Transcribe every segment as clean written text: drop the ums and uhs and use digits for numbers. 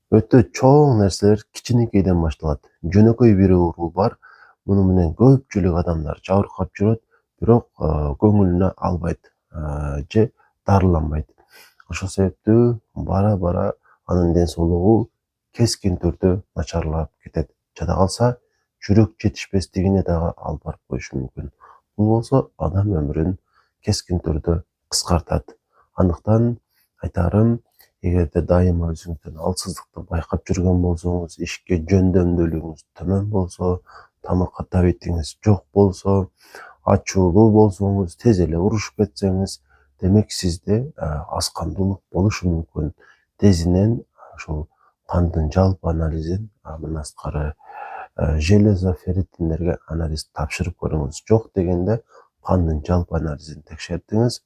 Өтө чоң нерселер кичинекейден башталат. Жөнөкөй бир оору бар. Муну менен көпчүлүк адамдар жабыркап жүрөт, бирок көңүлүнө албайт же дарыланбайт. Ошол себептүү бара-бара анын ден соолугу кескин түрдө начарлап кетет. Жада калса жүрөк жетишпестигине дагы алып барып коюшу мүмкүн. Бул болсо адам өмүрүн кескин түрдө кыскартат. Андыктан айтарым, эгерде дайыма өзүңүздөн алсыздыкты байкап жүргөн болсоңуз, ишке жөндөмдүүлүгүңүз төмөн болсо, тамакка табитиңиз жок болсо, ачуулуу болсоңуз, тез эле урушуп кетсеңиз, демек сизде аз кандуулук болушу мүмкүн. Тезинен ушул кандын жалпы анализин, мындан сырткары железо ферритиндерге анализ тапшырып көрүңүз. Жок дегенде кандын жалпы анализин текшертиңиз.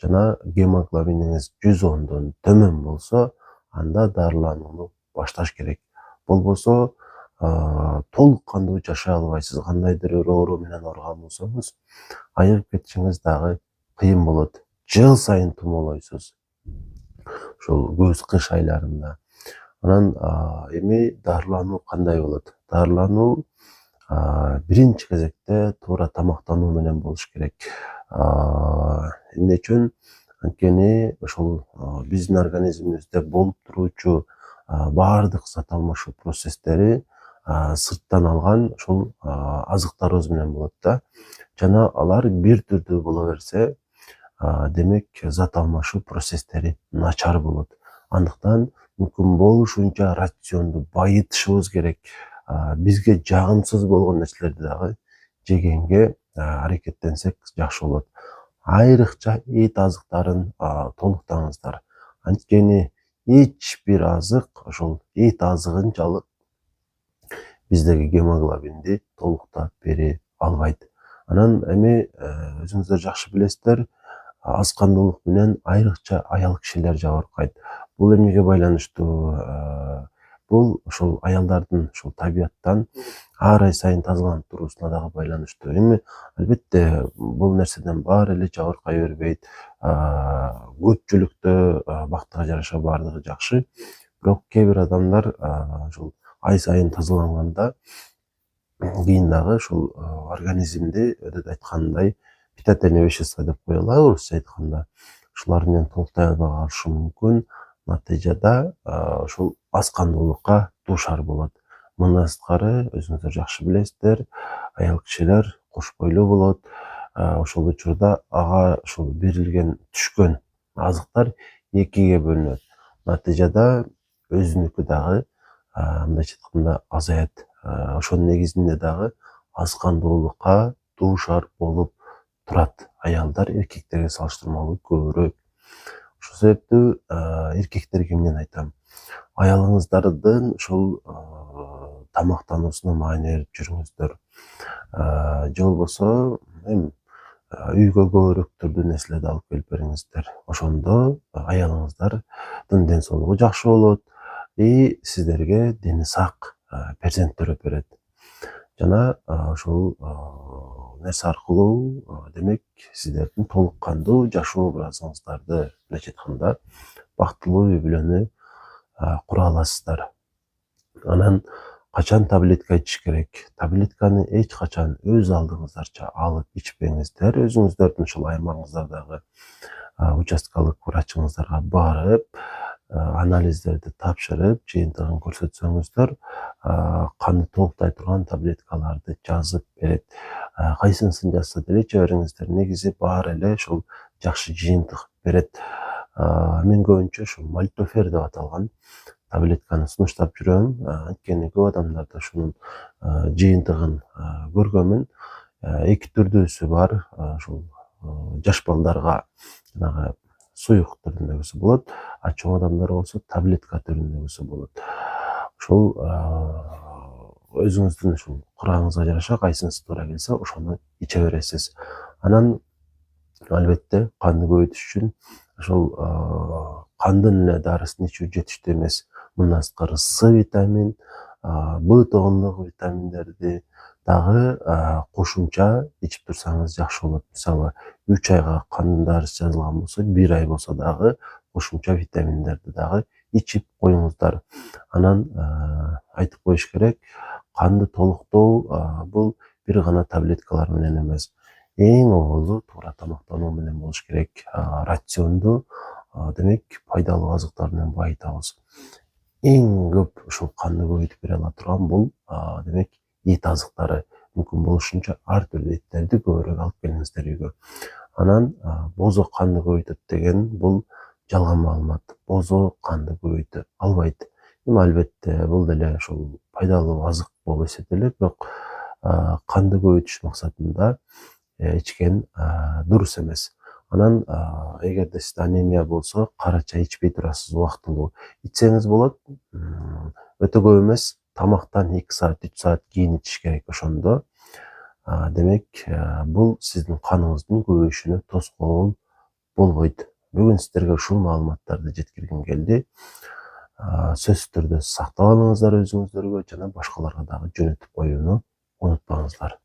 Жана гемоглобиниңиз 110дон төмөн болсо, анда дарыланууну башташ керек. Болбосо толук кандуу жашай албайсыз. Кандайдыр бир оору менен ооруган болсоңуз, айыгып кетишиңиз дагы кыйын болот. Жыл сайын тумоолойсуз. Ушул көз-кыш айларында. Анан эми дарылануу кандай болот? Дарылануу биринчи кезекте туура тамактануу менен болуш керек. Эмне үчүн? Анткени ошол биздин организмибизде болуп туруучу баардык зат алмашуу процесстери сырттан алган ушул азыктарыбыз менен болот да. Жана алар бир түрдүү боло берсе, демек зат алмашуу процесстери начар болот. Андыктан мүмкүн болушунча рационду байытышыбыз керек. Бизге жагымсыз болгон нерселерди дагы жегенге аракеттенсек жакшы болот. Айрыкча эт азыктарын толуктаңыздар. Анткени эч бир азык ошол эт азыгынчалык биздеги гемоглобинди толуктап бере албайт. Анан эми өзүңүздөр жакшы билесиздер, аз кандуулук менен айрыкча аял кишилер жабыркайт. Бул эмнеге байланыштуу? Бул ошол аялдардын ушул табияттан ар ай сайын тазаланып туруусуна дагы байланыштуу. Эми албетте бул нерседен баары эле жабыркай бербейт. Көпчүлүктө бактыга жараша баардыгы жакшы. Бирок кээ бир адамдар ушул ай сайын тазаланганда кийин дагы ушул организмди өтөт айткандай питательный вещество деп коелу, орусча айтканда. Ушулар менен толуктай албай калышы мүмкүн. Натыйжада ушул аз кандуулукка дуушар болот. Мындан сырткары өзүңүздөр жакшы билесиздер, аял кишилер кош бойлуу болот. Ошол учурда ага ушул берилген түшкөн азыктар экиге бөлүнөт. Натыйжада өзүнүкү дагы мындайча айтканда азаят. Ошонун негизинде дагы аз кандуулукка дуушар болуп турат аялдар эркектерге салыштырмалуу көбүрөөк. Ошол себептүү эркектерге эмнени айтам? Аялыңыздардын ушул тамактануусуна маани берип жүрүңүздөр. Же болбосо үйгө көбүрөөк түрдүү нерселерди алып келип бериңиздер. Ошондо аялыңыздардын ден соолугу жакшы болот и сиздерге дени сак перзенттер берет. Жана ошол нерсе аркылуу демек сиздердин толук кандуу жашоо образыңыздарды, мындайча айтканда, бактылуу үй бүлөнү кура аласыздар. Анан качан таблетка ичиш керек? Таблетканы эч качан өз алдыңыздарча алып ичпеңиздер. Өзүңүздөрдүн ушул аймагыңыздардагы участкалык врачыңыздарга барып, анализдерди тапшырып, жыйынтыгын көрсөтсөңүздөр, канды толуктай турган таблеткаларды жазып берет. Кайсынысын жазса деле иче бериңиздер. Негизи баары эле ушул жакшы жыйынтык берет. Мен көбүнчө ушул мальтофер деп аталган таблетканы сунуштап жүрөм. Анткени көп адамдарда ушунун жыйынтыгын көргөнмүн. Эки түрдүүсү бар. Ушул жаш балдарга жанагы суюк түрүндөгүсү болот, чоң адамдар болсо таблетка түрүндөгүсү болот. Ушул өзүңүздүн ушул курагыңызга жараша кайсынысы туура келсе, ошону иче бересиз. Анан албетте канды көбөйтүш үчүн ошол кандын эле дарысын ичүү жетиштүү эмес. Мындан сырткары С витамин, Б тогундагы витаминдерди дагы кошумча ичип турсаңыз жакшы болот. Мисалы, 3 айга кандын дарысы жазылган болсо, 1 ай болсо дагы кошумча витаминдерди дагы ичип коюңуздар. Анан айтып коюш керек, канды толуктоо бул бир гана таблеткалар менен эмес. Эң оболу туура тамактануу менен болуш керек. Рационду демек пайдалуу азыктар менен байытабыз. Эң көп ушул канды көбөйтүп бере ала турган бул демек эт азыктары. Мүмкүн болушунча ар түрдүү эттерди көбүрөөк алып келиңиздер үйгө. Анан бозо канды көбөйтөт деген бул жалган маалымат. Бозо канды көбөйтө албайт. Эми албетте бул деле ушул пайдалуу азык болуп эсептелет, бирок канды көбөйтүш максатында ичкен дурус эмес. Анан эгерде сизде анемия болсо, кара чай ичпей турасыз убактылуу. Ичсеңиз болот, өтө көп эмес, тамактан 2 саат, 3 саат кийин ичиш керек ошондо. Демек, бул сиздин каныңыздын көбөйүшүнө тоскоол болбойт. Бүгүн сиздерге ушул маалыматтарды жеткиргим келди. Сөзсүз түрдө сактап алыңыздар өзүңүздөргө жана башкаларга дагы жөнөтүп коюуну унутпаңыздар.